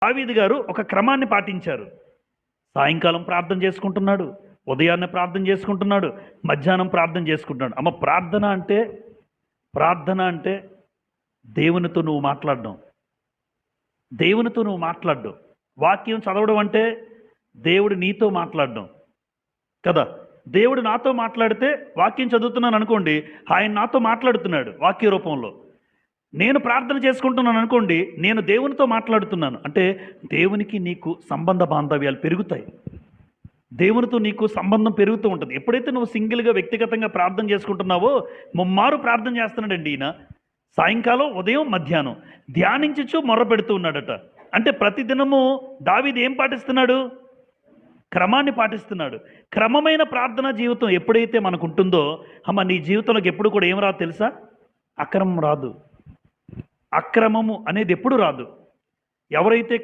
దావీదు గారు ఒక క్రమాన్ని పాటించారు. సాయంకాలం ప్రార్థన చేసుకుంటున్నాడు, ఉదయాన్నే ప్రార్థన చేసుకుంటున్నాడు, మధ్యాహ్నం ప్రార్థన చేసుకుంటున్నాడు. అమ్మ, ప్రార్థన అంటే దేవునితో నువ్వు మాట్లాడడం, దేవునితో నువ్వు మాట్లాడడం. వాక్యం చదవడం అంటే దేవుడు నీతో మాట్లాడడం కదా. దేవుడు నాతో మాట్లాడితే వాక్యం చదువుతున్నాను అనుకోండి, ఆయన నాతో మాట్లాడుతున్నాడు వాక్య రూపంలో. నేను ప్రార్థన చేసుకుంటున్నాను అనుకోండి, నేను దేవునితో మాట్లాడుతున్నాను. అంటే దేవునికి నీకు సంబంధ బాంధవ్యాలు పెరుగుతాయి, దేవునితో నీకు సంబంధం పెరుగుతూ ఉంటుంది. ఎప్పుడైతే నువ్వు సింగిల్గా వ్యక్తిగతంగా ప్రార్థన చేసుకుంటున్నావో, ముమ్మారు ప్రార్థన చేస్తున్నాడండి ఈయన. సాయంకాలం, ఉదయం, మధ్యాహ్నం ధ్యానించచ్చు మొర్ర పెడుతూ ఉన్నాడట. అంటే ప్రతిదినము దావీదు ఏం పాటిస్తున్నాడు? క్రమాన్ని పాటిస్తున్నాడు. క్రమమైన ప్రార్థనా జీవితం ఎప్పుడైతే మనకు ఉంటుందో, అమ్మ, నీ జీవితంలోకి ఎప్పుడు కూడా ఏం రాదు తెలుసా? అక్రమం రాదు. అక్రమము అనేది ఎప్పుడు రాదు. ఎవరైతే